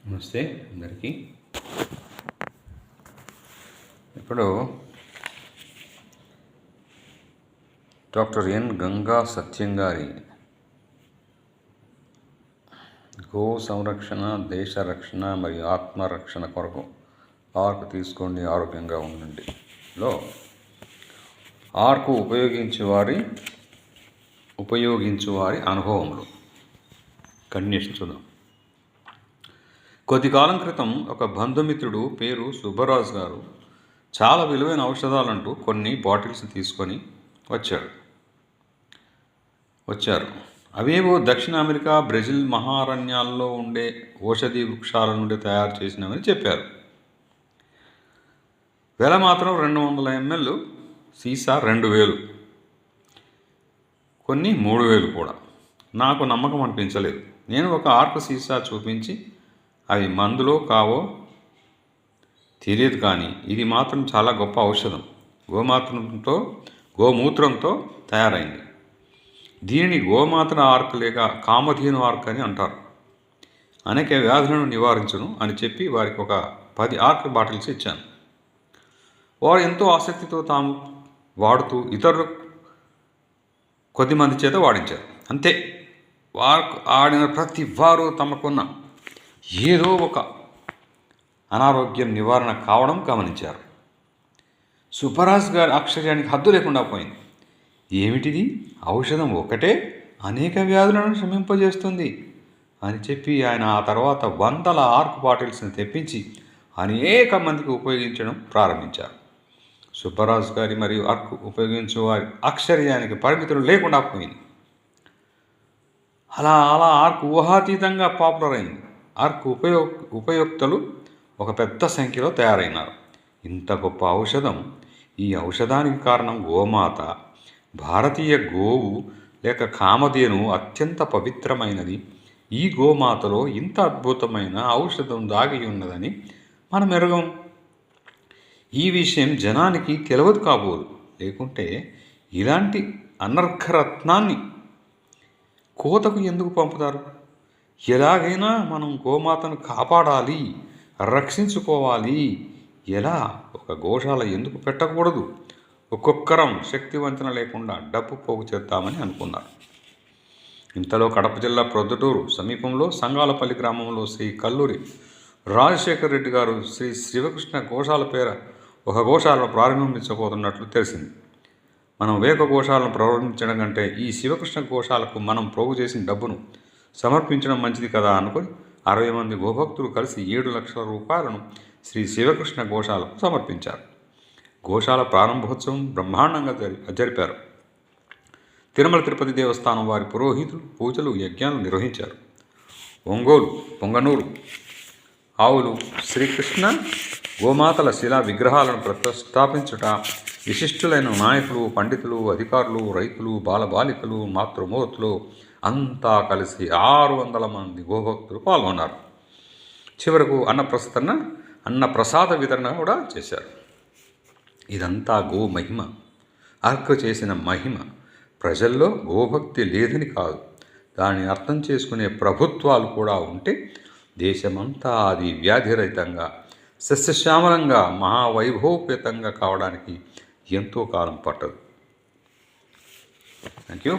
నమస్తే అందరికీ. ఇప్పుడు డాక్టర్ ఎన్ గంగా సత్యం గారి గో సంరక్షణ, దేశ రక్షణ మరియు ఆత్మరక్షణ కొరకు ఆర్కు తీసుకోండి, ఆరోగ్యంగా ఉండండిలో ఆర్కు ఉపయోగించువారి అనుభవములు కంటిన్యూషన్ చూద్దాం. కొద్ది కాలం క్రితం ఒక బంధుమిత్రుడు పేరు సుబ్బరాజు గారు చాలా విలువైన ఔషధాలంటూ కొన్ని బాటిల్స్ తీసుకొని వచ్చారు. అవేవో దక్షిణ అమెరికా, బ్రెజిల్ మహారణ్యాల్లో ఉండే ఔషధీ వృక్షాల నుండి తయారు చేసినవని చెప్పారు. వెల మాత్రం 200 ml, సీసా 2000, కొన్ని 3000 కూడా. నాకు నమ్మకం అనిపించలేదు. నేను ఒక ఆర్క్ సీసా చూపించి, అవి మందులో కావో తెలియదు, కానీ ఇది మాత్రం చాలా గొప్ప ఔషధం. గోమూత్రంతో తయారైంది. దీనిని గోమాత ఆర్క్ లేక కామధేను ఆర్క్ అని అంటారు. అనేక వ్యాధులను నివారించును అని చెప్పి వారికి ఒక 10 ఆర్క్ బాటిల్స్ ఇచ్చాను. వారు ఎంతో ఆసక్తితో తాము వాడుతూ ఇతరులు కొద్దిమంది చేత వాడించారు. అంతే, వారు ఆడిన ప్రతి వారు తమకున్న ఏదో ఒక అనారోగ్యం నివారణ కావడం గమనించారు. సుబ్బరాజు గారి ఆశ్చర్యానికి హద్దు లేకుండా పోయింది. ఏమిటిది? ఔషధం ఒకటే అనేక వ్యాధులను శమింపజేస్తుంది అని చెప్పి ఆయన ఆ తర్వాత 100 ఆర్క్ బాటిల్స్ని తెప్పించి అనేక మందికి ఉపయోగించడం ప్రారంభించారు. సుబ్బరాజు గారి మరియు ఆర్క్ ఉపయోగించే వారి ఆశ్చర్యానికి పరిమితులు లేకుండా పోయింది. అలా ఆర్క్ ఊహాతీతంగా పాపులర్ అయింది. ఆర్క్ ఉపయోక్తలు ఒక పెద్ద సంఖ్యలో తయారైనారు. ఇంత గొప్ప ఔషధం, ఈ ఔషధానికి కారణం గోమాత. భారతీయ గోవు లేక కామధేను అత్యంత పవిత్రమైనది. ఈ గోమాతలో ఇంత అద్భుతమైన ఔషధం దాగి ఉన్నదని మనం ఎరగం. ఈ విషయం జనానికి తెలియదు కాబోలు. లేకుంటే ఇలాంటి అనర్ఘరత్నాన్ని కోతకు ఎందుకు పంపుతారు? ఎలాగైనా మనం గోమాతను కాపాడాలి, రక్షించుకోవాలి. ఎలా? ఒక గోశాల ఎందుకు పెట్టకూడదు? ఒక్కొక్కరం శక్తి వంచన లేకుండా డబ్బు పోగు చేద్దామని అనుకున్నారు. ఇంతలో కడప జిల్లా ప్రొద్దుటూరు సమీపంలో సంగాలపల్లి గ్రామంలో శ్రీ కల్లూరి రాజశేఖర్ రెడ్డి గారు శ్రీ శివకృష్ణ గోశాల పేర ఒక గోశాలను ప్రారంభించబోతున్నట్లు తెలిసింది. మనం వేగ గోశాలను ప్రారంభించడం కంటే ఈ శివకృష్ణ గోశాలకు మనం పోగు చేసిన డబ్బును సమర్పించడం మంచిది కదా అనుకుని 60 మంది గోభక్తులు కలిసి 7 లక్షల రూపాయలను శ్రీ శివకృష్ణ గోశాలకు సమర్పించారు. గోశాల ప్రారంభోత్సవం బ్రహ్మాండంగా జరిపారు. తిరుమల తిరుపతి దేవస్థానం వారి పురోహితులు పూజలు, యజ్ఞాలు నిర్వహించారు. ఒంగోలు, పొంగనూరు ఆవులు శ్రీకృష్ణ గోమాతల శిలా విగ్రహాలను ప్రతిష్టాపించుట, విశిష్టులైన నాయకులు, పండితులు, అధికారులు, రైతులు, బాలబాలికలు, మాతృమూర్తులు అంతా కలిసి 600 మంది గోభక్తులు పాల్గొన్నారు. చివరకు అన్నప్రసాద వితరణ కూడా చేశారు. ఇదంతా గో మహిమ, ఆర్క్ చేసిన మహిమ. ప్రజల్లో గోభక్తి లేదని కాదు, దాన్ని అర్థం చేసుకునే ప్రభుత్వాలు కూడా ఉంటే దేశమంతా అది వ్యాధిరహితంగా, సస్యశ్యామలంగా, మహావైభవపేతంగా కావడానికి ఎంతో కాలం పట్టదు. Thank you.